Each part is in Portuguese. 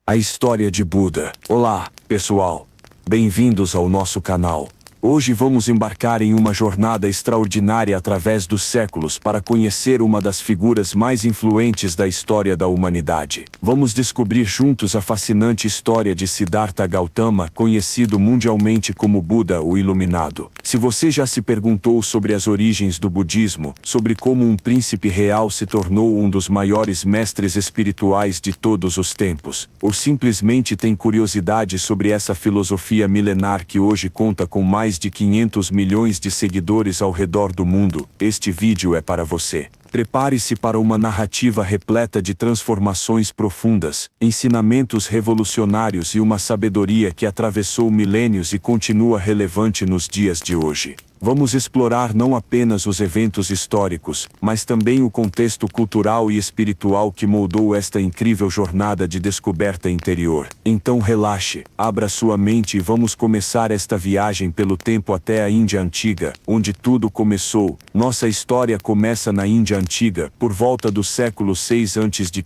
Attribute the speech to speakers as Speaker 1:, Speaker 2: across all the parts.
Speaker 1: A história de Buda. Olá, pessoal. Bem-vindos ao nosso canal. Hoje vamos embarcar em uma jornada extraordinária através dos séculos para conhecer uma das figuras mais influentes da história da humanidade. Vamos descobrir juntos a fascinante história de Siddhartha Gautama, conhecido mundialmente como Buda, o Iluminado. Se você já se perguntou sobre as origens do budismo, sobre como um príncipe real se tornou um dos maiores mestres espirituais de todos os tempos, ou simplesmente tem curiosidade sobre essa filosofia milenar que hoje conta com mais de 500 milhões de seguidores ao redor do mundo, este vídeo é para você. Prepare-se para uma narrativa repleta de transformações profundas, ensinamentos revolucionários e uma sabedoria que atravessou milênios e continua relevante nos dias de hoje. Vamos explorar não apenas os eventos históricos, mas também o contexto cultural e espiritual que moldou esta incrível jornada de descoberta interior. Então relaxe, abra sua mente e vamos começar esta viagem pelo tempo até a Índia Antiga, onde tudo começou. Nossa história começa na Índia Antiga, por volta do século 6 a.C.,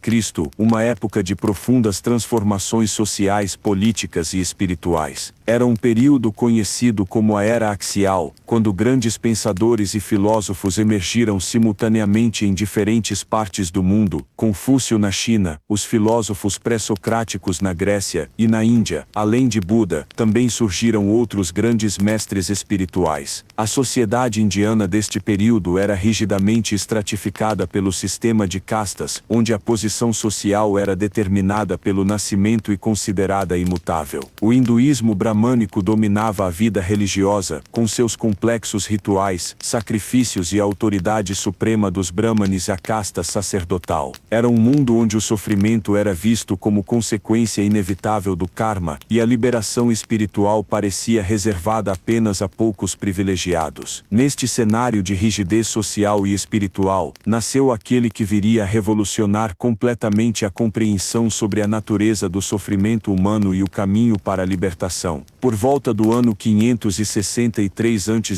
Speaker 1: uma época de profundas transformações sociais, políticas e espirituais. Era um período conhecido como a Era Axial, quando grandes pensadores e filósofos emergiram simultaneamente em diferentes partes do mundo: Confúcio na China, os filósofos pré-socráticos na Grécia e na Índia. Além de Buda, também surgiram outros grandes mestres espirituais. A sociedade indiana deste período era rigidamente estratificada pelo sistema de castas, onde a posição social era determinada pelo nascimento e considerada imutável. O hinduísmo bramânico dominava a vida religiosa, com seus complexos rituais, sacrifícios e a autoridade suprema dos brahmanes, a casta sacerdotal. Era um mundo onde o sofrimento era visto como consequência inevitável do karma, e a liberação espiritual parecia reservada apenas a poucos privilegiados. Neste cenário de rigidez social e espiritual, nasceu aquele que viria a revolucionar completamente a compreensão sobre a natureza do sofrimento humano e o caminho para a libertação. Por volta do ano 563 a.C.,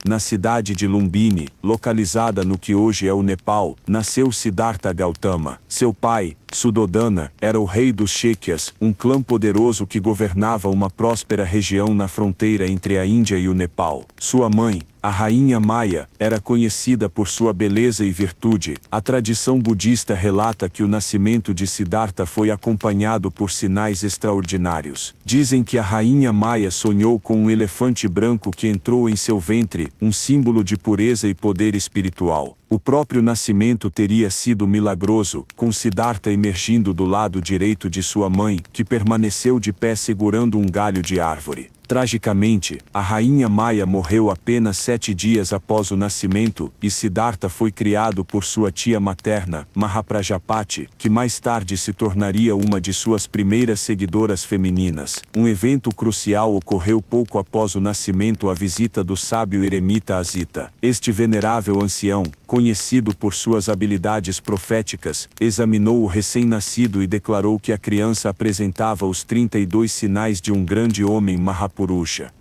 Speaker 1: na cidade de Lumbini, localizada no que hoje é o Nepal, nasceu Siddhartha Gautama. Seu pai, Suddhodana, era o rei dos Shakyas, um clã poderoso que governava uma próspera região na fronteira entre a Índia e o Nepal. Sua mãe, a rainha Maya, era conhecida por sua beleza e virtude. A tradição budista relata que o nascimento de Siddhartha foi acompanhado por sinais extraordinários. Dizem que a rainha Maya sonhou com um elefante branco que entrou em seu ventre, um símbolo de pureza e poder espiritual. O próprio nascimento teria sido milagroso, com Siddhartha emergindo do lado direito de sua mãe, que permaneceu de pé segurando um galho de árvore. Tragicamente, a rainha Maya morreu apenas 7 dias após o nascimento, e Siddhartha foi criado por sua tia materna, Mahaprajapati, que mais tarde se tornaria uma de suas primeiras seguidoras femininas. Um evento crucial ocorreu pouco após o nascimento: a visita do sábio eremita Asita. Este venerável ancião, conhecido por suas habilidades proféticas, examinou o recém-nascido e declarou que a criança apresentava os 32 sinais de um grande homem Mahapurusha.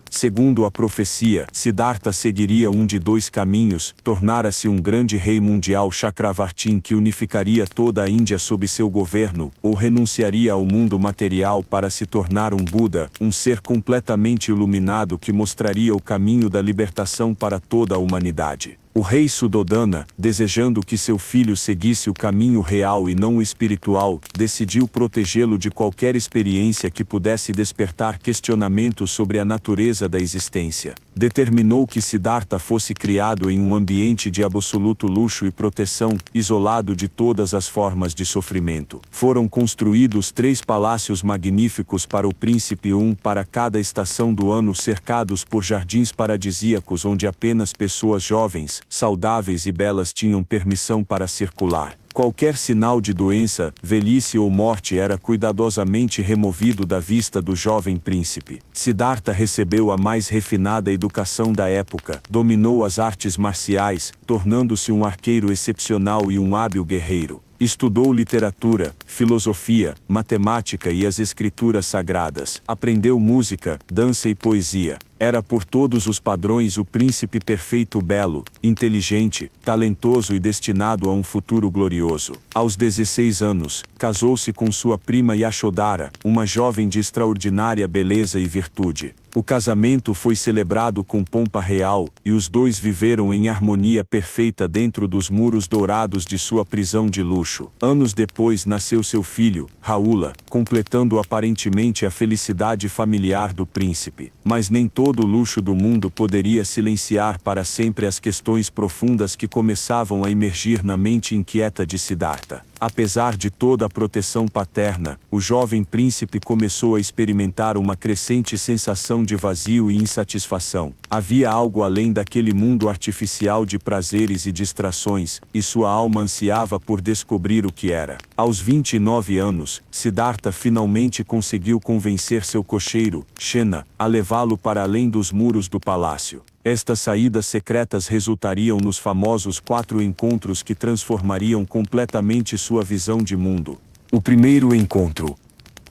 Speaker 1: Segundo a profecia, Siddhartha seguiria um de dois caminhos: tornara-se um grande rei mundial Chakravartin que unificaria toda a Índia sob seu governo, ou renunciaria ao mundo material para se tornar um Buda, um ser completamente iluminado que mostraria o caminho da libertação para toda a humanidade. O rei Suddhodana, desejando que seu filho seguisse o caminho real e não o espiritual, decidiu protegê-lo de qualquer experiência que pudesse despertar questionamentos sobre a natureza da existência. Determinou que Siddhartha fosse criado em um ambiente de absoluto luxo e proteção, isolado de todas as formas de sofrimento. Foram construídos 3 palácios magníficos para o príncipe, um para cada estação do ano, cercados por jardins paradisíacos onde apenas pessoas jovens, saudáveis e belas tinham permissão para circular. Qualquer sinal de doença, velhice ou morte era cuidadosamente removido da vista do jovem príncipe. Siddhartha recebeu a mais refinada educação da época, dominou as artes marciais, tornando-se um arqueiro excepcional e um hábil guerreiro. Estudou literatura, filosofia, matemática e as escrituras sagradas. Aprendeu música, dança e poesia. Era por todos os padrões o príncipe perfeito, belo, inteligente, talentoso e destinado a um futuro glorioso. Aos 16 anos, casou-se com sua prima Yashodhara, uma jovem de extraordinária beleza e virtude. O casamento foi celebrado com pompa real, e os dois viveram em harmonia perfeita dentro dos muros dourados de sua prisão de luxo. Anos depois nasceu seu filho, Rahula, completando aparentemente a felicidade familiar do príncipe. Mas nem todo o luxo do mundo poderia silenciar para sempre as questões profundas que começavam a emergir na mente inquieta de Siddhartha. Apesar de toda a proteção paterna, o jovem príncipe começou a experimentar uma crescente sensação de vazio e insatisfação. Havia algo além daquele mundo artificial de prazeres e distrações, e sua alma ansiava por descobrir o que era. Aos 29 anos, Siddhartha finalmente conseguiu convencer seu cocheiro, Shena, a levá-lo para além dos muros do palácio. Estas saídas secretas resultariam nos famosos 4 encontros que transformariam completamente sua visão de mundo. O primeiro encontro.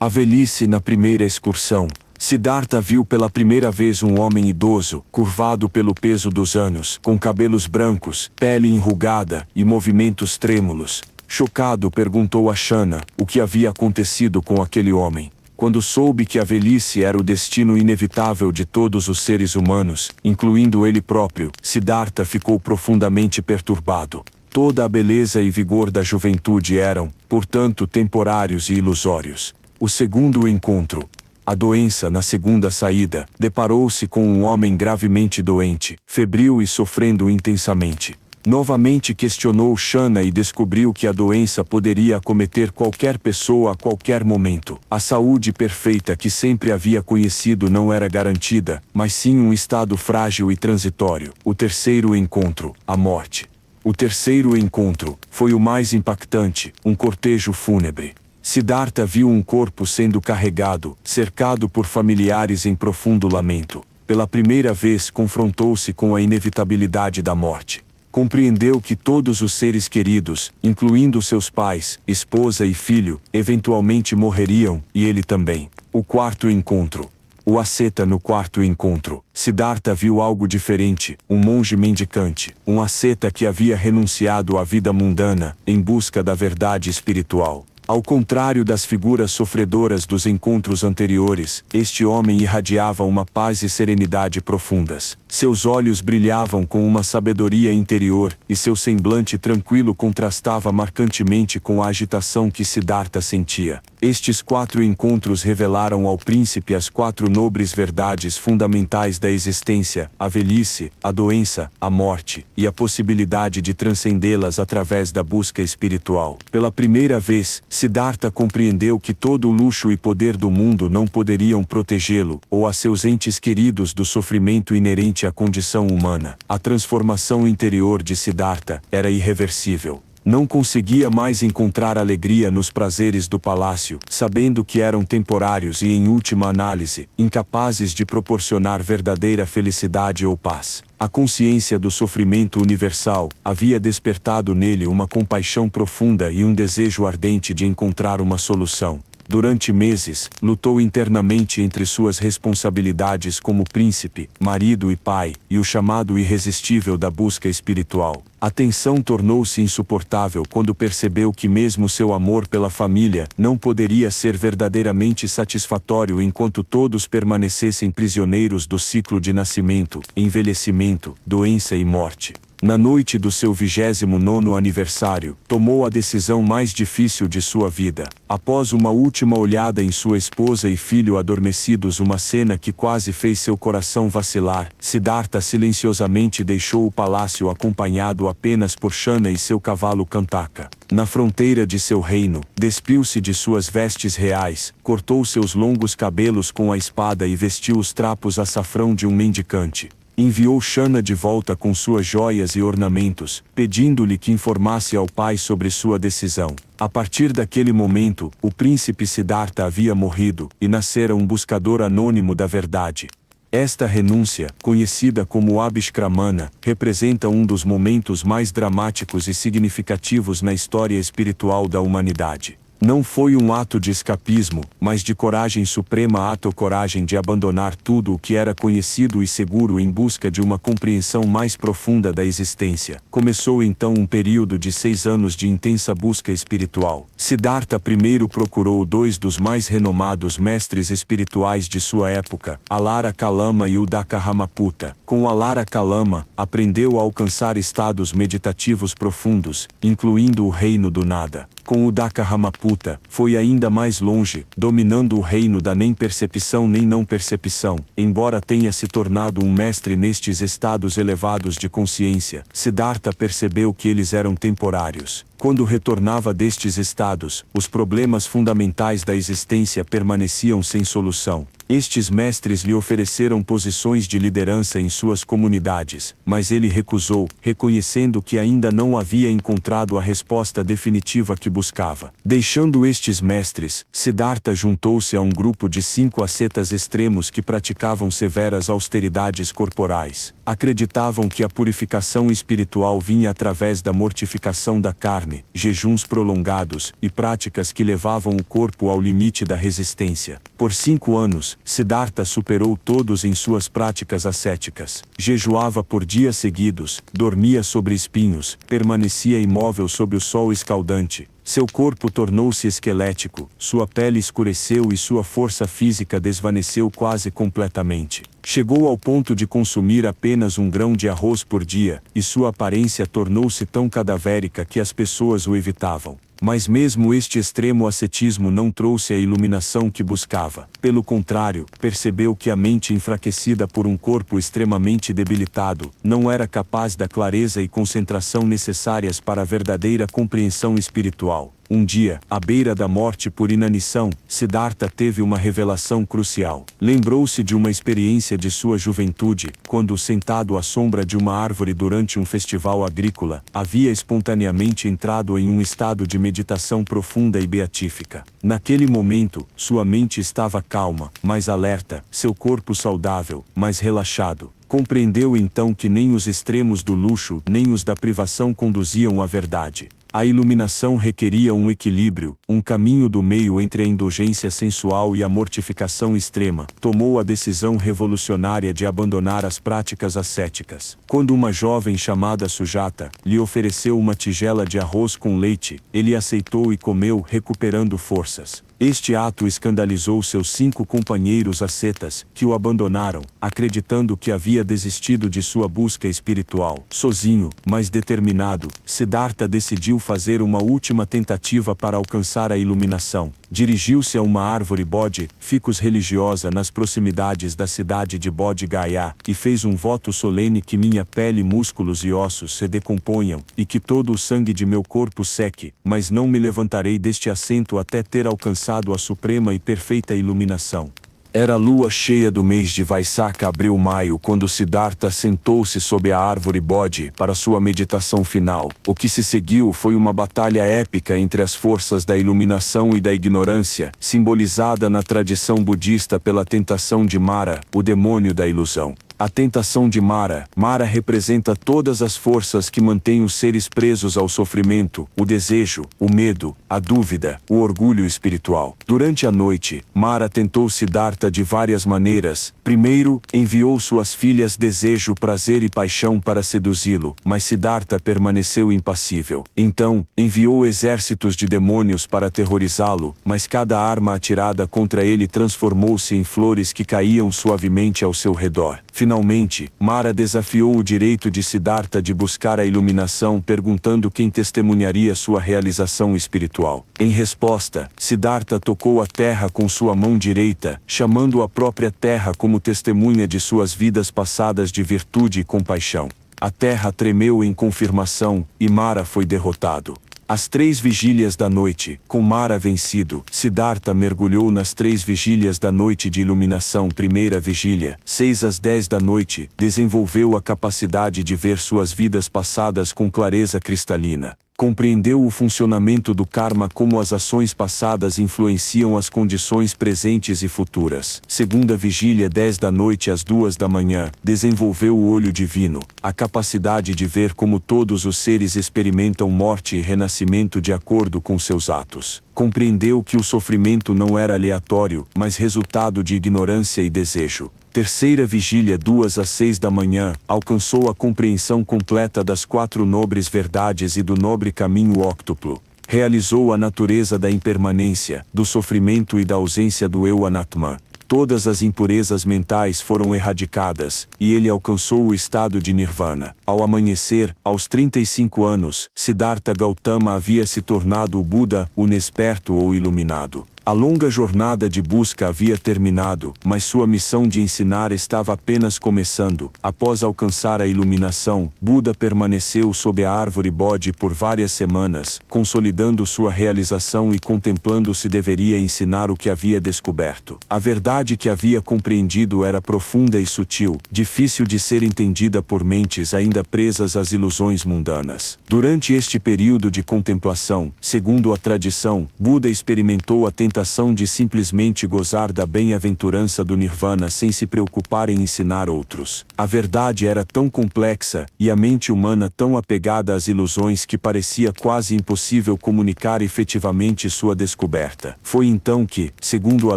Speaker 1: A velhice na primeira excursão. Siddhartha viu pela primeira vez um homem idoso, curvado pelo peso dos anos, com cabelos brancos, pele enrugada e movimentos trêmulos. Chocado, perguntou a Shana o que havia acontecido com aquele homem. Quando soube que a velhice era o destino inevitável de todos os seres humanos, incluindo ele próprio, Siddhartha ficou profundamente perturbado. Toda a beleza e vigor da juventude eram, portanto, temporários e ilusórios. O segundo encontro. A doença na segunda saída, deparou-se com um homem gravemente doente, febril e sofrendo intensamente. Novamente questionou Shana e descobriu que a doença poderia acometer qualquer pessoa a qualquer momento. A saúde perfeita que sempre havia conhecido não era garantida, mas sim um estado frágil e transitório. O terceiro encontro, a morte. O terceiro encontro foi o mais impactante, um cortejo fúnebre. Siddhartha viu um corpo sendo carregado, cercado por familiares em profundo lamento. Pela primeira vez confrontou-se com a inevitabilidade da morte. Compreendeu que todos os seres queridos, incluindo seus pais, esposa e filho, eventualmente morreriam, e ele também. O quarto encontro. O asceta no quarto encontro. Siddhartha viu algo diferente, um monge mendicante, um asceta que havia renunciado à vida mundana, em busca da verdade espiritual. Ao contrário das figuras sofredoras dos encontros anteriores, este homem irradiava uma paz e serenidade profundas. Seus olhos brilhavam com uma sabedoria interior, e seu semblante tranquilo contrastava marcantemente com a agitação que Siddhartha sentia. Estes 4 encontros revelaram ao príncipe as 4 nobres verdades fundamentais da existência: a velhice, a doença, a morte, e a possibilidade de transcendê-las através da busca espiritual. Pela primeira vez, Siddhartha compreendeu que todo o luxo e poder do mundo não poderiam protegê-lo, ou a seus entes queridos, do sofrimento inerente à condição humana. A transformação interior de Siddhartha era irreversível. Não conseguia mais encontrar alegria nos prazeres do palácio, sabendo que eram temporários e, em última análise, incapazes de proporcionar verdadeira felicidade ou paz. A consciência do sofrimento universal havia despertado nele uma compaixão profunda e um desejo ardente de encontrar uma solução. Durante meses, lutou internamente entre suas responsabilidades como príncipe, marido e pai, e o chamado irresistível da busca espiritual. A tensão tornou-se insuportável quando percebeu que mesmo seu amor pela família não poderia ser verdadeiramente satisfatório enquanto todos permanecessem prisioneiros do ciclo de nascimento, envelhecimento, doença e morte. Na noite do seu 29º aniversário, tomou a decisão mais difícil de sua vida. Após uma última olhada em sua esposa e filho adormecidos, uma cena que quase fez seu coração vacilar, Siddhartha silenciosamente deixou o palácio acompanhado apenas por Shana e seu cavalo Kantaka. Na fronteira de seu reino, despiu-se de suas vestes reais, cortou seus longos cabelos com a espada e vestiu os trapos açafrão de um mendicante. Enviou Shana de volta com suas joias e ornamentos, pedindo-lhe que informasse ao pai sobre sua decisão. A partir daquele momento, o príncipe Siddhartha havia morrido, e nascera um buscador anônimo da verdade. Esta renúncia, conhecida como Abhiskramana, representa um dos momentos mais dramáticos e significativos na história espiritual da humanidade. Não foi um ato de escapismo, mas de coragem suprema, coragem de abandonar tudo o que era conhecido e seguro em busca de uma compreensão mais profunda da existência. Começou então um período de 6 anos de intensa busca espiritual. Siddhartha primeiro procurou 2 dos mais renomados mestres espirituais de sua época, Alara Kalama e Uddaka Ramaputta. Com Alara Kalama, aprendeu a alcançar estados meditativos profundos, incluindo o reino do nada. Com Uddaka Ramaputta, foi ainda mais longe, dominando o reino da nem percepção nem não percepção. Embora tenha se tornado um mestre nestes estados elevados de consciência, Siddhartha percebeu que eles eram temporários. Quando retornava destes estados, os problemas fundamentais da existência permaneciam sem solução. Estes mestres lhe ofereceram posições de liderança em suas comunidades, mas ele recusou, reconhecendo que ainda não havia encontrado a resposta definitiva que buscava. Deixando estes mestres, Siddhartha juntou-se a um grupo de 5 ascetas extremos que praticavam severas austeridades corporais. Acreditavam que a purificação espiritual vinha através da mortificação da carne, jejuns prolongados e práticas que levavam o corpo ao limite da resistência. Por 5 anos, Siddhartha superou todos em suas práticas ascéticas. Jejuava por dias seguidos, dormia sobre espinhos, permanecia imóvel sob o sol escaldante. Seu corpo tornou-se esquelético, sua pele escureceu e sua força física desvaneceu quase completamente. Chegou ao ponto de consumir apenas 1 grão de arroz por dia, e sua aparência tornou-se tão cadavérica que as pessoas o evitavam. Mas mesmo este extremo ascetismo não trouxe a iluminação que buscava. Pelo contrário, percebeu que a mente enfraquecida por um corpo extremamente debilitado, não era capaz da clareza e concentração necessárias para a verdadeira compreensão espiritual. Um dia, à beira da morte por inanição, Siddhartha teve uma revelação crucial. Lembrou-se de uma experiência de sua juventude, quando, sentado à sombra de uma árvore durante um festival agrícola, havia espontaneamente entrado em um estado de meditação profunda e beatífica. Naquele momento, sua mente estava calma, mais alerta, seu corpo saudável, mais relaxado. Compreendeu então que nem os extremos do luxo nem os da privação conduziam à verdade. A iluminação requeria um equilíbrio, um caminho do meio entre a indulgência sensual e a mortificação extrema. Tomou a decisão revolucionária de abandonar as práticas ascéticas. Quando uma jovem chamada Sujata lhe ofereceu uma tigela de arroz com leite, ele aceitou e comeu, recuperando forças. Este ato escandalizou seus 5 companheiros ascetas, que o abandonaram, acreditando que havia desistido de sua busca espiritual. Sozinho, mas determinado, Siddhartha decidiu fazer uma última tentativa para alcançar a iluminação. Dirigiu-se a uma árvore Bodhi, ficus religiosa nas proximidades da cidade de Bodh Gaya, e fez um voto solene que minha pele, músculos e ossos se decomponham, e que todo o sangue de meu corpo seque, mas não me levantarei deste assento até ter alcançado a suprema e perfeita iluminação. Era a lua cheia do mês de Vaisakha, abril-maio, quando Siddhartha sentou-se sob a árvore Bodhi para sua meditação final. O que se seguiu foi uma batalha épica entre as forças da iluminação e da ignorância, simbolizada na tradição budista pela tentação de Mara, o demônio da ilusão. A tentação de Mara. Mara representa todas as forças que mantêm os seres presos ao sofrimento, o desejo, o medo, a dúvida, o orgulho espiritual. Durante a noite, Mara tentou Siddhartha de várias maneiras. Primeiro, enviou suas filhas Desejo, Prazer e Paixão para seduzi-lo, mas Siddhartha permaneceu impassível. Então, enviou exércitos de demônios para aterrorizá-lo, mas cada arma atirada contra ele transformou-se em flores que caíam suavemente ao seu redor. Finalmente, Mara desafiou o direito de Siddhartha de buscar a iluminação, perguntando quem testemunharia sua realização espiritual. Em resposta, Siddhartha tocou a terra com sua mão direita, chamando a própria terra como testemunha de suas vidas passadas de virtude e compaixão. A terra tremeu em confirmação, e Mara foi derrotado. Às 3 vigílias da noite, com Mara vencido, Siddhartha mergulhou nas 3 vigílias da noite de iluminação. Primeira vigília, 6 às 10 da noite, desenvolveu a capacidade de ver suas vidas passadas com clareza cristalina. Compreendeu o funcionamento do karma, como as ações passadas influenciam as condições presentes e futuras. Segunda vigília, 10 da noite às 2 da manhã, desenvolveu o olho divino, a capacidade de ver como todos os seres experimentam morte e renascimento de acordo com seus atos. Compreendeu que o sofrimento não era aleatório, mas resultado de ignorância e desejo. Terceira vigília 2 às 6 da manhã, alcançou a compreensão completa das 4 nobres verdades e do nobre caminho óctuplo. Realizou a natureza da impermanência, do sofrimento e da ausência do eu Anatman. Todas as impurezas mentais foram erradicadas, e ele alcançou o estado de Nirvana. Ao amanhecer, aos 35 anos, Siddhartha Gautama havia se tornado o Buda, o inexperto ou iluminado. A longa jornada de busca havia terminado, mas sua missão de ensinar estava apenas começando. Após alcançar a iluminação, Buda permaneceu sob a árvore Bodhi por várias semanas, consolidando sua realização e contemplando se deveria ensinar o que havia descoberto. A verdade que havia compreendido era profunda e sutil, difícil de ser entendida por mentes ainda presas às ilusões mundanas. Durante este período de contemplação, segundo a tradição, Buda experimentou a tentação de simplesmente gozar da bem-aventurança do Nirvana sem se preocupar em ensinar outros. A verdade era tão complexa, e a mente humana tão apegada às ilusões que parecia quase impossível comunicar efetivamente sua descoberta. Foi então que, segundo a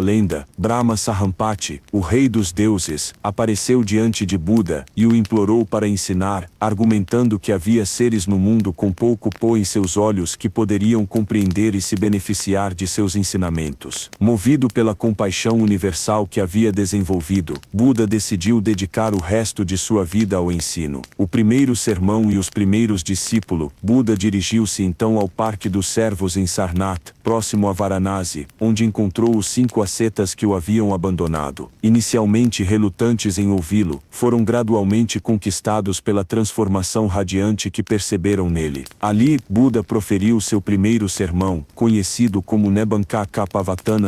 Speaker 1: lenda, Brahma Sahampati, o rei dos deuses, apareceu diante de Buda e o implorou para ensinar, argumentando que havia seres no mundo com pouco pó em seus olhos que poderiam compreender e se beneficiar de seus ensinamentos. Movido pela compaixão universal que havia desenvolvido, Buda decidiu dedicar o resto de sua vida ao ensino. O primeiro sermão e os primeiros discípulos, Buda dirigiu-se então ao Parque dos Servos em Sarnath, próximo a Varanasi, onde encontrou os 5 ascetas que o haviam abandonado. Inicialmente relutantes em ouvi-lo, foram gradualmente conquistados pela transformação radiante que perceberam nele. Ali, Buda proferiu seu primeiro sermão, conhecido como Nebanka-Kapavatana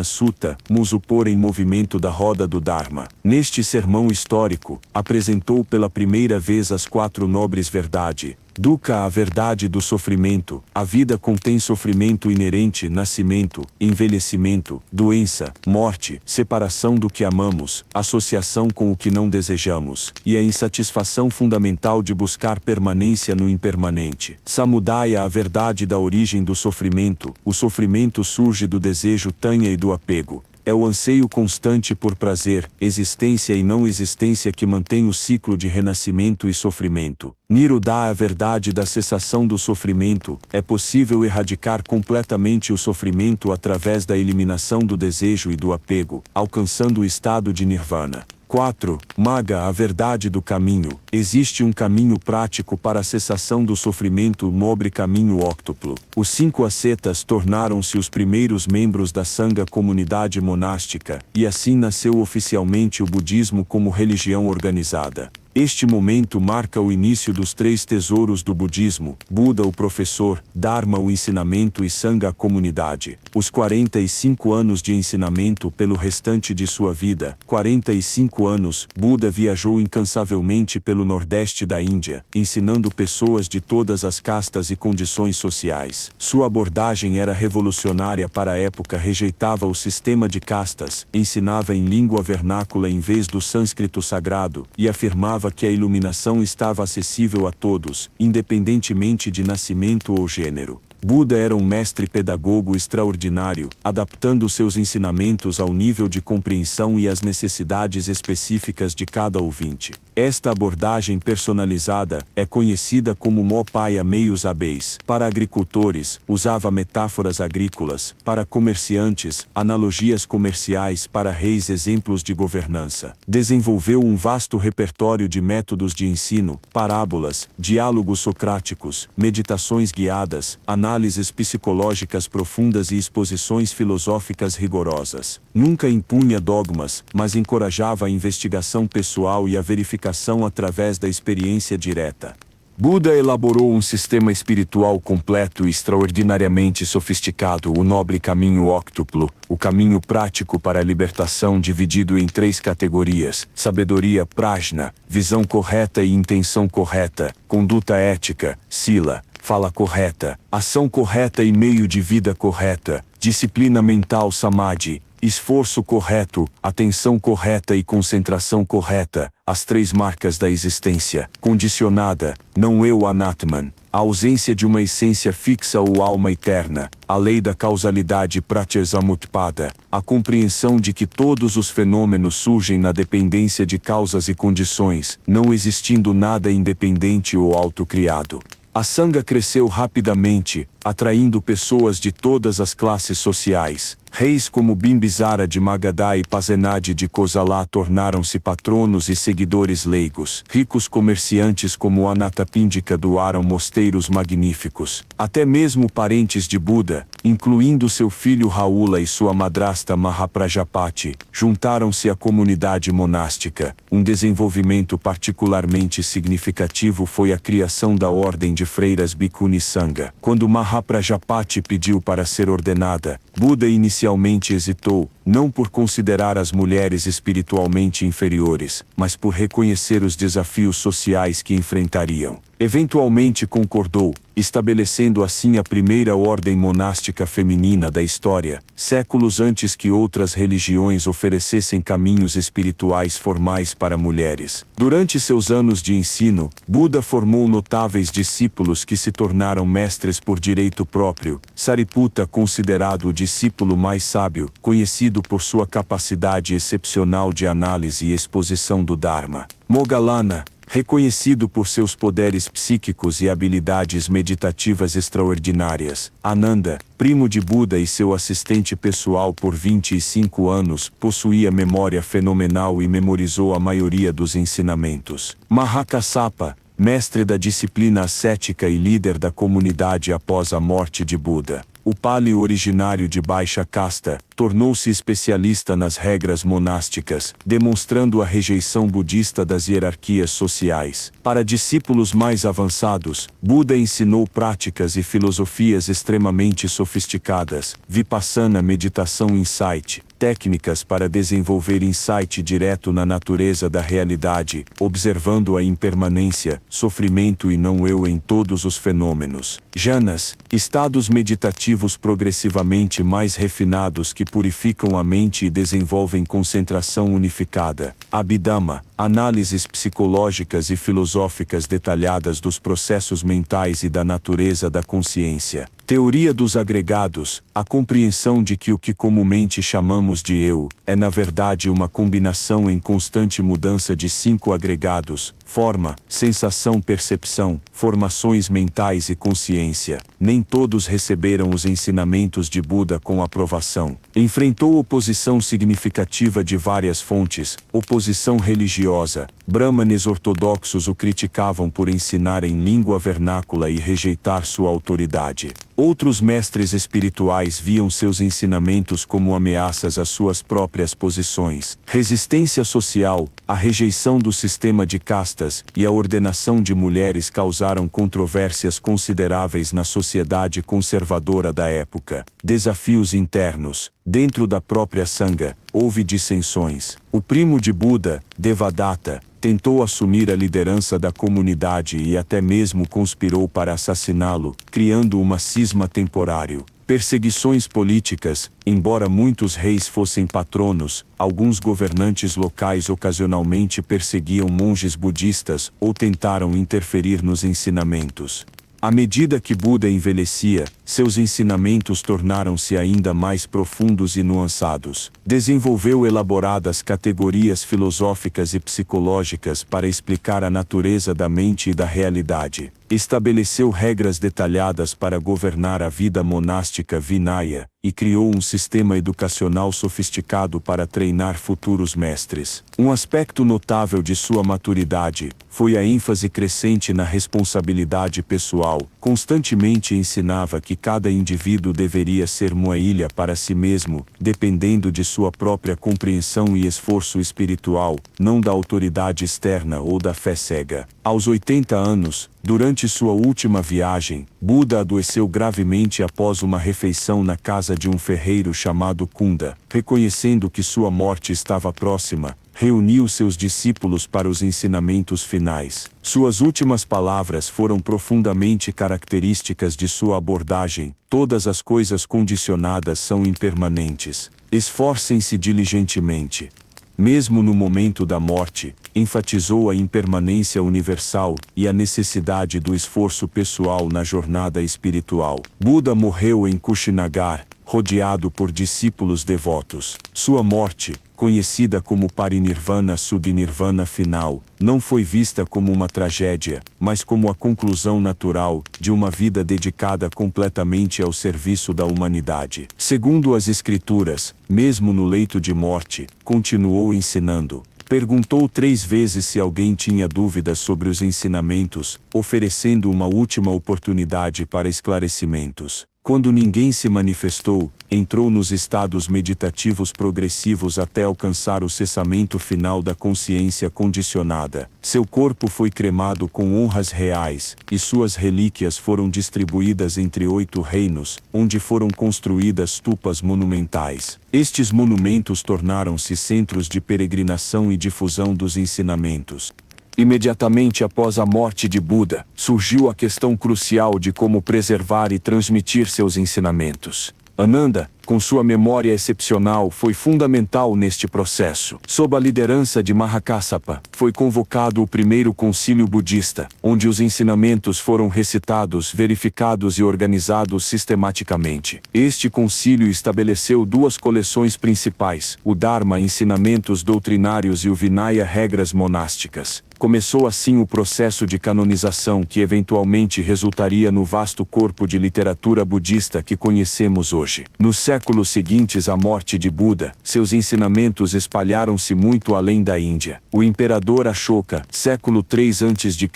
Speaker 1: Sutta, muso pôr em movimento da roda do Dharma. Neste sermão histórico, apresentou pela primeira vez as 4 nobres verdades. Dukkha, a verdade do sofrimento. A vida contém sofrimento inerente, nascimento, envelhecimento, doença, morte, separação do que amamos, associação com o que não desejamos, e a insatisfação fundamental de buscar permanência no impermanente. Samudaya, a verdade da origem do sofrimento. O sofrimento surge do desejo tanha e do apego. É o anseio constante por prazer, existência e não existência que mantém o ciclo de renascimento e sofrimento. Nirodha, a verdade da cessação do sofrimento. É possível erradicar completamente o sofrimento através da eliminação do desejo e do apego, alcançando o estado de Nirvana. 4. Magga, a verdade do caminho. Existe um caminho prático para a cessação do sofrimento, o nobre caminho óctuplo. Os 5 ascetas tornaram-se os primeiros membros da Sangha, comunidade monástica, e assim nasceu oficialmente o budismo como religião organizada. Este momento marca o início dos 3 tesouros do budismo: Buda, o professor; Dharma, o ensinamento; e Sangha, a comunidade. Os 45 anos de ensinamento pelo restante de sua vida. 45 anos, Buda viajou incansavelmente pelo nordeste da Índia, ensinando pessoas de todas as castas e condições sociais. Sua abordagem era revolucionária para a época, rejeitava o sistema de castas, ensinava em língua vernácula em vez do sânscrito sagrado, e afirmava que a iluminação estava acessível a todos, independentemente de nascimento ou gênero. Buda era um mestre pedagogo extraordinário, adaptando seus ensinamentos ao nível de compreensão e às necessidades específicas de cada ouvinte. Esta abordagem personalizada é conhecida como Mopaya Meios Abeis. Para agricultores, usava metáforas agrícolas; para comerciantes, analogias comerciais; para reis, exemplos de governança. Desenvolveu um vasto repertório de métodos de ensino, parábolas, diálogos socráticos, meditações guiadas, análises psicológicas profundas e exposições filosóficas rigorosas. Nunca impunha dogmas, mas encorajava a investigação pessoal e a verificação através da experiência direta. Buda elaborou um sistema espiritual completo e extraordinariamente sofisticado, o nobre caminho óctuplo, o caminho prático para a libertação, dividido em 3 categorias: sabedoria, prajna, visão correta e intenção correta, conduta ética, sila, fala correta, ação correta e meio de vida correta, disciplina mental, samadhi, esforço correto, atenção correta e concentração correta, as 3 marcas da existência condicionada, não eu Anatman. a ausência de uma essência fixa ou alma eterna, a lei da causalidade pratyersamutpada, a compreensão de que todos os fenômenos surgem na dependência de causas e condições, não existindo nada independente ou autocriado. A Sangha cresceu rapidamente, atraindo pessoas de todas as classes sociais. Reis como Bimbisara de Magadha e Pasenadi de Kosala tornaram-se patronos e seguidores leigos. Ricos comerciantes como Anathapindika doaram mosteiros magníficos. Até mesmo parentes de Buda, incluindo seu filho Rahula e sua madrasta Mahaprajapati, juntaram-se à comunidade monástica. Um desenvolvimento particularmente significativo foi a criação da ordem de freiras Bhikkhuni Sangha. Quando Mahaprajapati pediu para ser ordenada, Buda inicialmente hesitou, não por considerar as mulheres espiritualmente inferiores, mas por reconhecer os desafios sociais que enfrentariam. Eventualmente concordou, estabelecendo assim a primeira ordem monástica feminina da história, séculos antes que outras religiões oferecessem caminhos espirituais formais para mulheres. Durante seus anos de ensino, Buda formou notáveis discípulos que se tornaram mestres por direito próprio. Sariputta, considerado o discípulo mais sábio, conhecido por sua capacidade excepcional de análise e exposição do Dharma. Moggallana, reconhecido por seus poderes psíquicos e habilidades meditativas extraordinárias. Ananda, primo de Buda e seu assistente pessoal por 25 anos, possuía memória fenomenal e memorizou a maioria dos ensinamentos. Mahakassapa, mestre da disciplina ascética e líder da comunidade após a morte de Buda. O Pali, originário de baixa casta, tornou-se especialista nas regras monásticas, demonstrando a rejeição budista das hierarquias sociais. Para discípulos mais avançados, Buda ensinou práticas e filosofias extremamente sofisticadas, Vipassana, meditação insight, técnicas para desenvolver insight direto na natureza da realidade, observando a impermanência, sofrimento e não eu em todos os fenômenos. Jhanas, estados meditativos progressivamente mais refinados que purificam a mente e desenvolvem concentração unificada. Abhidhamma, análises psicológicas e filosóficas detalhadas dos processos mentais e da natureza da consciência. Teoria dos agregados, a compreensão de que o que comumente chamamos de eu, é na verdade uma combinação em constante mudança de 5 agregados: forma, sensação, percepção, formações mentais e consciência. Nem todos receberam os ensinamentos de Buda com aprovação. Enfrentou oposição significativa de várias fontes, oposição religiosa. Brahmanes ortodoxos o criticavam por ensinar em língua vernácula e rejeitar sua autoridade. Outros mestres espirituais viam seus ensinamentos como ameaças às suas próprias posições. Resistência social, a rejeição do sistema de castas e a ordenação de mulheres causaram controvérsias consideráveis na sociedade conservadora da época. Desafios internos. Dentro da própria Sangha, houve dissensões. O primo de Buda, Devadatta, tentou assumir a liderança da comunidade e até mesmo conspirou para assassiná-lo, criando uma cisma temporário. Perseguições políticas. Embora muitos reis fossem patronos, alguns governantes locais ocasionalmente perseguiam monges budistas ou tentaram interferir nos ensinamentos. À medida que Buda envelhecia, seus ensinamentos tornaram-se ainda mais profundos e nuançados. Desenvolveu elaboradas categorias filosóficas e psicológicas para explicar a natureza da mente e da realidade. Estabeleceu regras detalhadas para governar a vida monástica Vinaya, e criou um sistema educacional sofisticado para treinar futuros mestres. Um aspecto notável de sua maturidade foi a ênfase crescente na responsabilidade pessoal. Constantemente ensinava que cada indivíduo deveria ser uma ilha para si mesmo, dependendo de sua própria compreensão e esforço espiritual, não da autoridade externa ou da fé cega. Aos 80 anos, durante sua última viagem, Buda adoeceu gravemente após uma refeição na casa de um ferreiro chamado Kunda. Reconhecendo que sua morte estava próxima, reuniu seus discípulos para os ensinamentos finais. Suas últimas palavras foram profundamente características de sua abordagem: todas as coisas condicionadas são impermanentes. Esforcem-se diligentemente. Mesmo no momento da morte, enfatizou a impermanência universal e a necessidade do esforço pessoal na jornada espiritual. Buda morreu em Kushinagar, rodeado por discípulos devotos. Sua morte, conhecida como Parinirvana Subnirvana final, não foi vista como uma tragédia, mas como a conclusão natural de uma vida dedicada completamente ao serviço da humanidade. Segundo as Escrituras, mesmo no leito de morte, continuou ensinando. Perguntou 3 vezes se alguém tinha dúvidas sobre os ensinamentos, oferecendo uma última oportunidade para esclarecimentos. Quando ninguém se manifestou, entrou nos estados meditativos progressivos até alcançar o cessamento final da consciência condicionada. Seu corpo foi cremado com honras reais, e suas relíquias foram distribuídas entre 8 reinos, onde foram construídas stupas monumentais. Estes monumentos tornaram-se centros de peregrinação e difusão dos ensinamentos. Imediatamente após a morte de Buda, surgiu a questão crucial de como preservar e transmitir seus ensinamentos. Ananda, com sua memória excepcional, foi fundamental neste processo. Sob a liderança de Mahakassapa, foi convocado o primeiro concílio budista, onde os ensinamentos foram recitados, verificados e organizados sistematicamente. Este concílio estabeleceu 2 coleções principais, o Dharma, ensinamentos doutrinários, e o Vinaya, regras monásticas. Começou assim o processo de canonização que eventualmente resultaria no vasto corpo de literatura budista que conhecemos hoje. Nos séculos seguintes à morte de Buda, seus ensinamentos espalharam-se muito além da Índia. O imperador Ashoka, século 3 a.C.,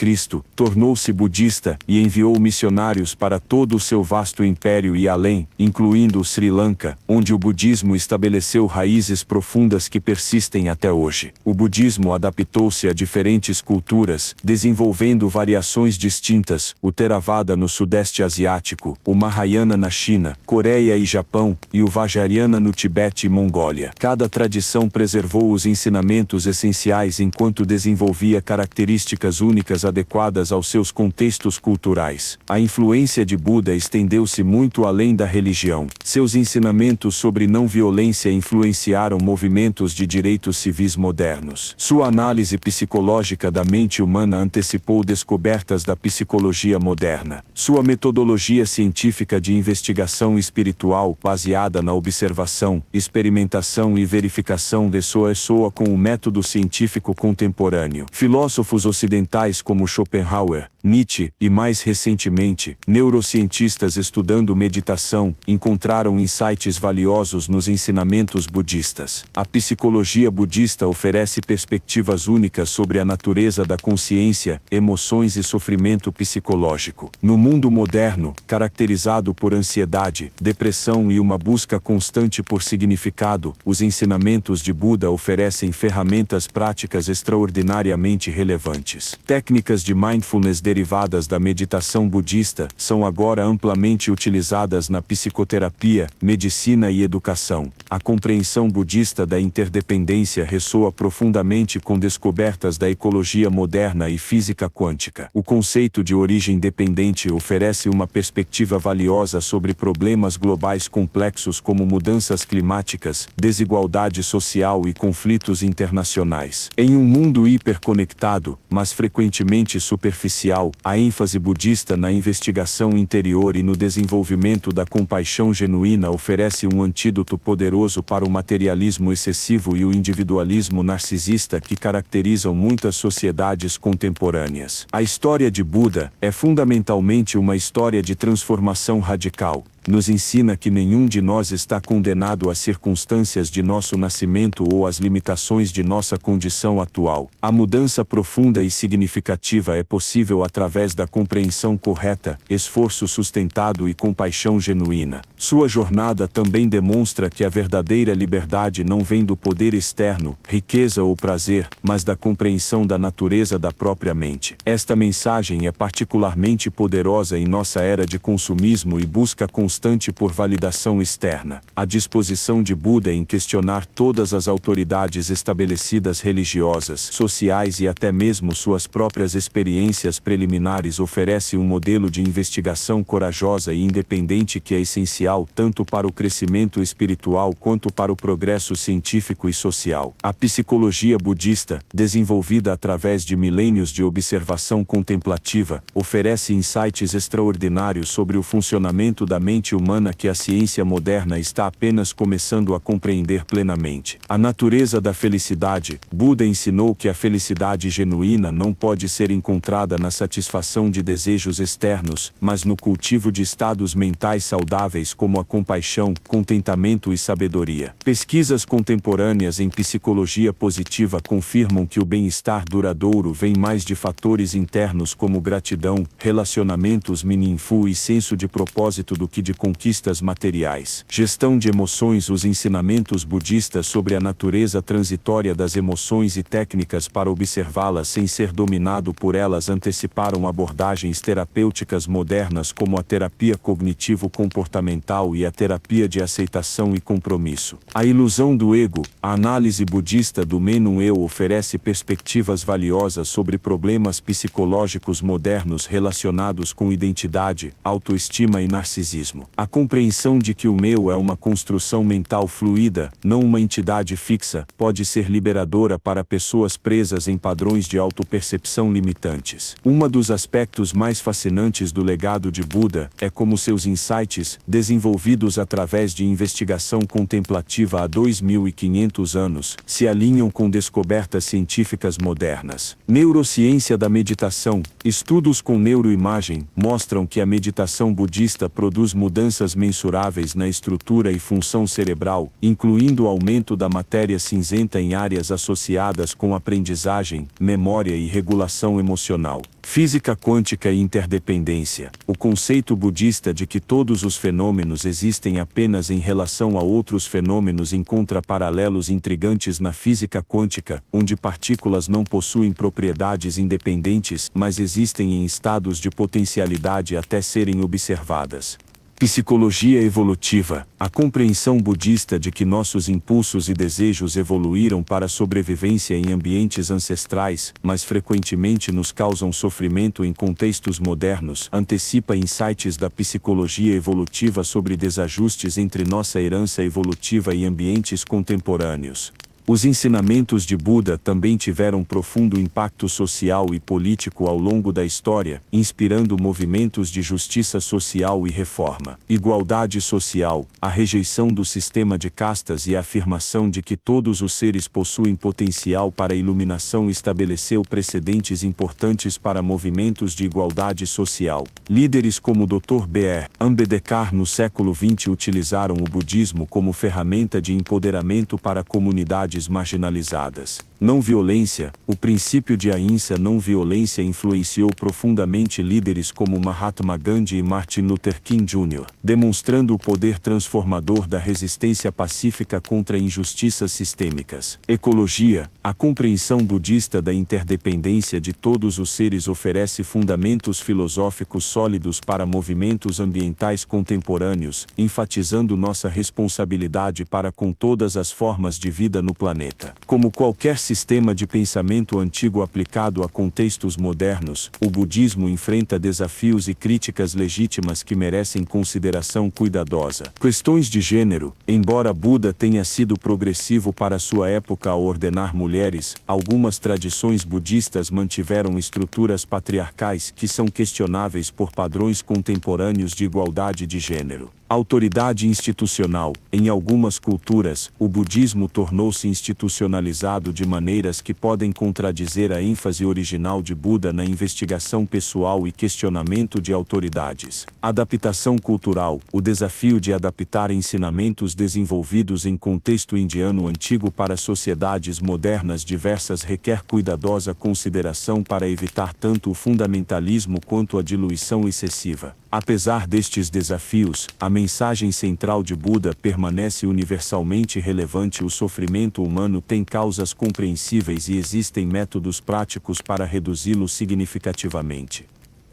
Speaker 1: tornou-se budista e enviou missionários para todo o seu vasto império e além, incluindo o Sri Lanka, onde o budismo estabeleceu raízes profundas que persistem até hoje. O budismo adaptou-se a diferentes culturas, desenvolvendo variações distintas, o Theravada no Sudeste Asiático, o Mahayana na China, Coreia e Japão, e o Vajrayana no Tibete e Mongólia. Cada tradição preservou os ensinamentos essenciais enquanto desenvolvia características únicas adequadas aos seus contextos culturais. A influência de Buda estendeu-se muito além da religião. Seus ensinamentos sobre não violência influenciaram movimentos de direitos civis modernos. Sua análise psicológica da mente humana antecipou descobertas da psicologia moderna. Sua metodologia científica de investigação espiritual, baseada na observação, experimentação e verificação, ressoa com o método científico contemporâneo. Filósofos ocidentais como Schopenhauer, Nietzsche e, mais recentemente, neurocientistas estudando meditação, encontraram insights valiosos nos ensinamentos budistas. A psicologia budista oferece perspectivas únicas sobre a natureza da consciência, emoções e sofrimento psicológico. No mundo moderno, caracterizado por ansiedade, depressão e uma busca constante por significado, os ensinamentos de Buda oferecem ferramentas práticas extraordinariamente relevantes. Técnicas de mindfulness derivadas da meditação budista são agora amplamente utilizadas na psicoterapia, medicina e educação. A compreensão budista da interdependência ressoa profundamente com descobertas da ecologia moderna e física quântica. O conceito de origem dependente oferece uma perspectiva valiosa sobre problemas globais complexos como mudanças climáticas, desigualdade social e conflitos internacionais. Em um mundo hiperconectado, mas frequentemente superficial, a ênfase budista na investigação interior e no desenvolvimento da compaixão genuína oferece um antídoto poderoso para o materialismo excessivo e o individualismo narcisista que caracterizam muitas sociedades contemporâneas. A história de Buda é fundamentalmente uma história de transformação radical. Nos ensina que nenhum de nós está condenado às circunstâncias de nosso nascimento ou às limitações de nossa condição atual. A mudança profunda e significativa é possível através da compreensão correta, esforço sustentado e compaixão genuína. Sua jornada também demonstra que a verdadeira liberdade não vem do poder externo, riqueza ou prazer, mas da compreensão da natureza da própria mente. Esta mensagem é particularmente poderosa em nossa era de consumismo e busca constante constante por validação externa. A disposição de Buda em questionar todas as autoridades estabelecidas religiosas, sociais e até mesmo suas próprias experiências preliminares oferece um modelo de investigação corajosa e independente que é essencial tanto para o crescimento espiritual quanto para o progresso científico e social. A psicologia budista, desenvolvida através de milênios de observação contemplativa, oferece insights extraordinários sobre o funcionamento da mente humana que a ciência moderna está apenas começando a compreender plenamente. A natureza da felicidade. Buda ensinou que a felicidade genuína não pode ser encontrada na satisfação de desejos externos, mas no cultivo de estados mentais saudáveis como a compaixão, contentamento e sabedoria. Pesquisas contemporâneas em psicologia positiva confirmam que o bem-estar duradouro vem mais de fatores internos como gratidão, relacionamentos meaningful e senso de propósito do que de conquistas materiais. Gestão de emoções. Os ensinamentos budistas sobre a natureza transitória das emoções e técnicas para observá-las sem ser dominado por elas anteciparam abordagens terapêuticas modernas como a terapia cognitivo-comportamental e a terapia de aceitação e compromisso. A ilusão do ego. A análise budista do Menum-eu oferece perspectivas valiosas sobre problemas psicológicos modernos relacionados com identidade, autoestima e narcisismo. A compreensão de que o meu é uma construção mental fluida, não uma entidade fixa, pode ser liberadora para pessoas presas em padrões de autopercepção limitantes. Um dos aspectos mais fascinantes do legado de Buda é como seus insights, desenvolvidos através de investigação contemplativa há 2500 anos, se alinham com descobertas científicas modernas. Neurociência da meditação. Estudos com neuroimagem mostram que a meditação budista produz mudanças mensuráveis na estrutura e função cerebral, incluindo o aumento da matéria cinzenta em áreas associadas com aprendizagem, memória e regulação emocional. Física quântica e interdependência. O conceito budista de que todos os fenômenos existem apenas em relação a outros fenômenos encontra paralelos intrigantes na física quântica, onde partículas não possuem propriedades independentes, mas existem em estados de potencialidade até serem observadas. Psicologia evolutiva. A compreensão budista de que nossos impulsos e desejos evoluíram para a sobrevivência em ambientes ancestrais, mas frequentemente nos causam sofrimento em contextos modernos, antecipa insights da psicologia evolutiva sobre desajustes entre nossa herança evolutiva e ambientes contemporâneos. Os ensinamentos de Buda também tiveram profundo impacto social e político ao longo da história, inspirando movimentos de justiça social e reforma. Igualdade social, a rejeição do sistema de castas e a afirmação de que todos os seres possuem potencial para a iluminação estabeleceu precedentes importantes para movimentos de igualdade social. Líderes como Dr. B.R. Ambedkar no século XX utilizaram o budismo como ferramenta de empoderamento para comunidades marginalizadas. Não violência. O princípio de ahimsa não violência influenciou profundamente líderes como Mahatma Gandhi e Martin Luther King Jr., demonstrando o poder transformador da resistência pacífica contra injustiças sistêmicas. Ecologia. A compreensão budista da interdependência de todos os seres oferece fundamentos filosóficos sólidos para movimentos ambientais contemporâneos, enfatizando nossa responsabilidade para com todas as formas de vida no planeta. Como qualquer sistema de pensamento antigo aplicado a contextos modernos, o budismo enfrenta desafios e críticas legítimas que merecem consideração cuidadosa. Questões de gênero. Embora Buda tenha sido progressivo para sua época ao ordenar mulheres, algumas tradições budistas mantiveram estruturas patriarcais que são questionáveis por padrões contemporâneos de igualdade de gênero. Autoridade institucional. Em algumas culturas, o budismo tornou-se institucionalizado de maneiras que podem contradizer a ênfase original de Buda na investigação pessoal e questionamento de autoridades. Adaptação cultural. O desafio de adaptar ensinamentos desenvolvidos em contexto indiano antigo para sociedades modernas diversas requer cuidadosa consideração para evitar tanto o fundamentalismo quanto a diluição excessiva. Apesar destes desafios, a mensagem central de Buda permanece universalmente relevante. O sofrimento humano tem causas compreensíveis e existem métodos práticos para reduzi-lo significativamente.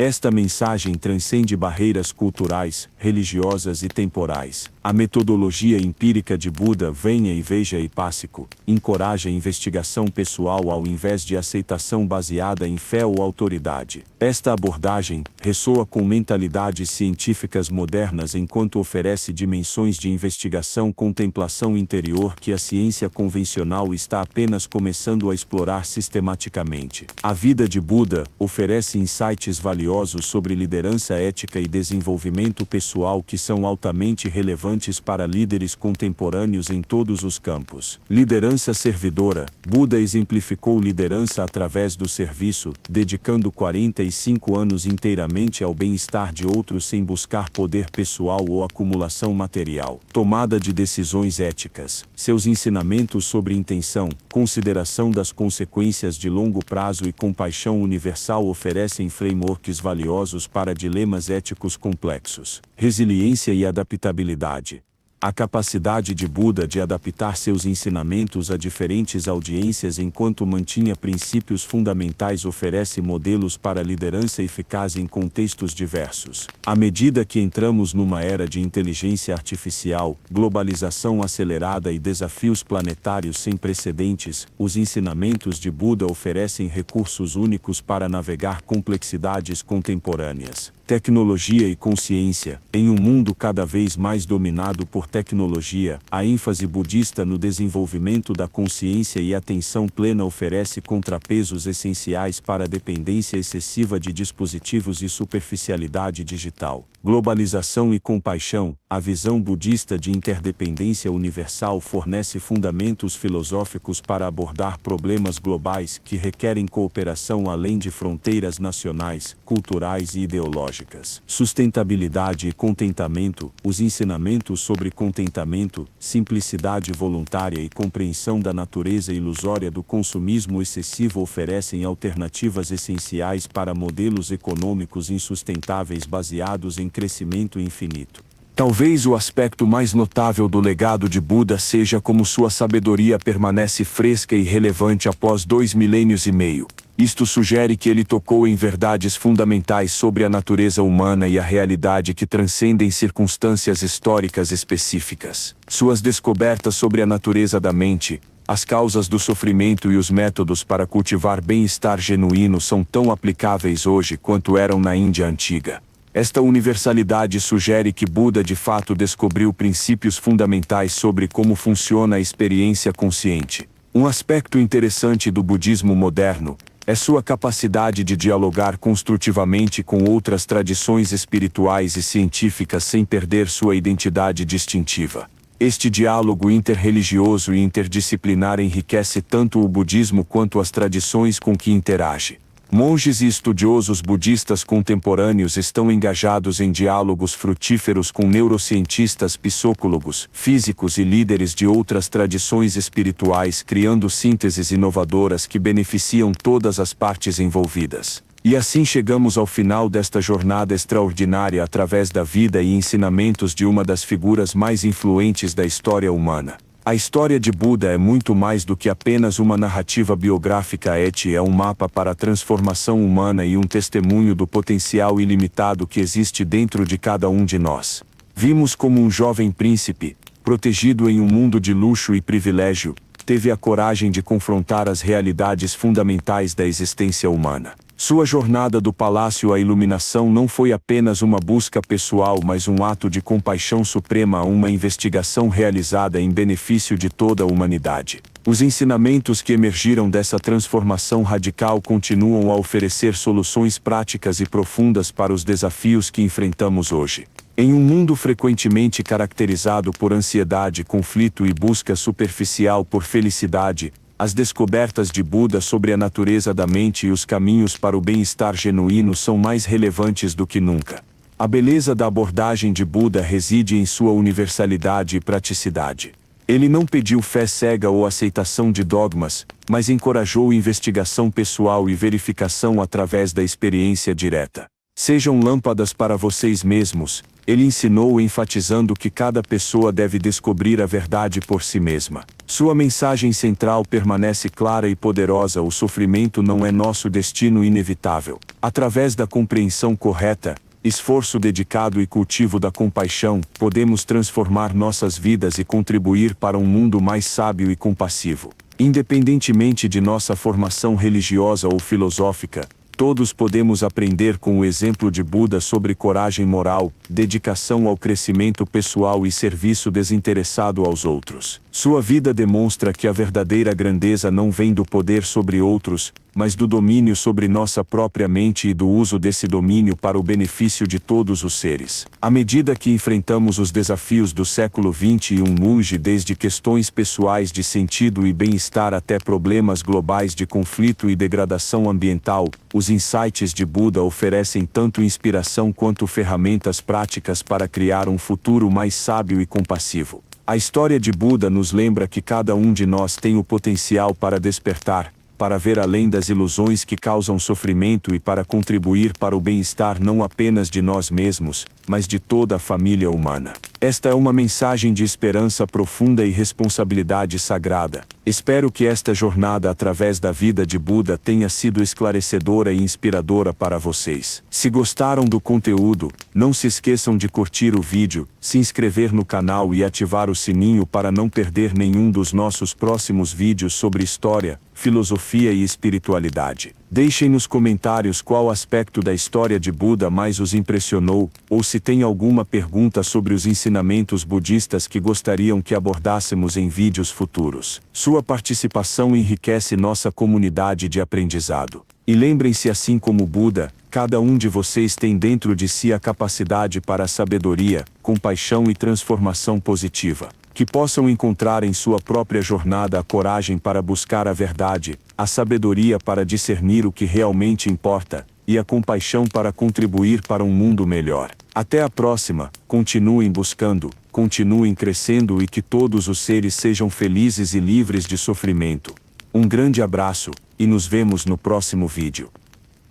Speaker 1: Esta mensagem transcende barreiras culturais, religiosas e temporais. A metodologia empírica de Buda, venha e veja e pássico, encoraja a investigação pessoal ao invés de aceitação baseada em fé ou autoridade. Esta abordagem ressoa com mentalidades científicas modernas enquanto oferece dimensões de investigação-contemplação interior que a ciência convencional está apenas começando a explorar sistematicamente. A vida de Buda oferece insights valiosos sobre liderança ética e desenvolvimento pessoal que são altamente relevantes para líderes contemporâneos em todos os campos. Liderança servidora. Buda exemplificou liderança através do serviço, dedicando 45 anos inteiramente ao bem-estar de outros sem buscar poder pessoal ou acumulação material. Tomada de decisões éticas. Seus ensinamentos sobre intenção, consideração das consequências de longo prazo e compaixão universal oferecem frameworks valiosos para dilemas éticos complexos. Resiliência e adaptabilidade. A capacidade de Buda de adaptar seus ensinamentos a diferentes audiências enquanto mantinha princípios fundamentais oferece modelos para liderança eficaz em contextos diversos. À medida que entramos numa era de inteligência artificial, globalização acelerada e desafios planetários sem precedentes, os ensinamentos de Buda oferecem recursos únicos para navegar complexidades contemporâneas. Tecnologia e consciência. Em um mundo cada vez mais dominado por tecnologia, a ênfase budista no desenvolvimento da consciência e atenção plena oferece contrapesos essenciais para a dependência excessiva de dispositivos e superficialidade digital. Globalização e compaixão. A visão budista de interdependência universal fornece fundamentos filosóficos para abordar problemas globais que requerem cooperação além de fronteiras nacionais, culturais e ideológicas. Sustentabilidade e contentamento. Os ensinamentos sobre contentamento, simplicidade voluntária e compreensão da natureza ilusória do consumismo excessivo oferecem alternativas essenciais para modelos econômicos insustentáveis baseados em crescimento infinito. Talvez o aspecto mais notável do legado de Buda seja como sua sabedoria permanece fresca e relevante após 2 milênios e meio. Isto sugere que ele tocou em verdades fundamentais sobre a natureza humana e a realidade que transcendem circunstâncias históricas específicas. Suas descobertas sobre a natureza da mente, as causas do sofrimento e os métodos para cultivar bem-estar genuíno são tão aplicáveis hoje quanto eram na Índia antiga. Esta universalidade sugere que Buda de fato descobriu princípios fundamentais sobre como funciona a experiência consciente. Um aspecto interessante do budismo moderno é sua capacidade de dialogar construtivamente com outras tradições espirituais e científicas sem perder sua identidade distintiva. Este diálogo interreligioso e interdisciplinar enriquece tanto o budismo quanto as tradições com que interage. Monges e estudiosos budistas contemporâneos estão engajados em diálogos frutíferos com neurocientistas, psicólogos, físicos e líderes de outras tradições espirituais, criando sínteses inovadoras que beneficiam todas as partes envolvidas. E assim chegamos ao final desta jornada extraordinária através da vida e ensinamentos de uma das figuras mais influentes da história humana. A história de Buda é muito mais do que apenas uma narrativa biográfica. É um mapa para a transformação humana e um testemunho do potencial ilimitado que existe dentro de cada um de nós. Vimos como um jovem príncipe, protegido em um mundo de luxo e privilégio, teve a coragem de confrontar as realidades fundamentais da existência humana. Sua jornada do palácio à iluminação não foi apenas uma busca pessoal, mas um ato de compaixão suprema, uma investigação realizada em benefício de toda a humanidade. Os ensinamentos que emergiram dessa transformação radical continuam a oferecer soluções práticas e profundas para os desafios que enfrentamos hoje. Em um mundo frequentemente caracterizado por ansiedade, conflito e busca superficial por felicidade, as descobertas de Buda sobre a natureza da mente e os caminhos para o bem-estar genuíno são mais relevantes do que nunca. A beleza da abordagem de Buda reside em sua universalidade e praticidade. Ele não pediu fé cega ou aceitação de dogmas, mas encorajou investigação pessoal e verificação através da experiência direta. Sejam lâmpadas para vocês mesmos, ele ensinou enfatizando que cada pessoa deve descobrir a verdade por si mesma. Sua mensagem central permanece clara e poderosa: o sofrimento não é nosso destino inevitável. Através da compreensão correta, esforço dedicado e cultivo da compaixão, podemos transformar nossas vidas e contribuir para um mundo mais sábio e compassivo. Independentemente de nossa formação religiosa ou filosófica, todos podemos aprender com o exemplo de Buda sobre coragem moral, dedicação ao crescimento pessoal e serviço desinteressado aos outros. Sua vida demonstra que a verdadeira grandeza não vem do poder sobre outros, mas do domínio sobre nossa própria mente e do uso desse domínio para o benefício de todos os seres. À medida que enfrentamos os desafios do século XXI, desde questões pessoais de sentido e bem-estar até problemas globais de conflito e degradação ambiental, os insights de Buda oferecem tanto inspiração quanto ferramentas práticas para criar um futuro mais sábio e compassivo. A história de Buda nos lembra que cada um de nós tem o potencial para despertar, para ver além das ilusões que causam sofrimento e para contribuir para o bem-estar não apenas de nós mesmos, mas de toda a família humana. Esta é uma mensagem de esperança profunda e responsabilidade sagrada. Espero que esta jornada através da vida de Buda tenha sido esclarecedora e inspiradora para vocês. Se gostaram do conteúdo, não se esqueçam de curtir o vídeo, se inscrever no canal e ativar o sininho para não perder nenhum dos nossos próximos vídeos sobre história, filosofia e espiritualidade. Deixem nos comentários qual aspecto da história de Buda mais os impressionou, ou se tem alguma pergunta sobre os ensinamentos budistas que gostariam que abordássemos em vídeos futuros. Sua participação enriquece nossa comunidade de aprendizado. E lembrem-se, assim como Buda, cada um de vocês tem dentro de si a capacidade para a sabedoria, compaixão e transformação positiva. Que possam encontrar em sua própria jornada a coragem para buscar a verdade, a sabedoria para discernir o que realmente importa, e a compaixão para contribuir para um mundo melhor. Até a próxima, continuem buscando, continuem crescendo e que todos os seres sejam felizes e livres de sofrimento. Um grande abraço, e nos vemos no próximo vídeo.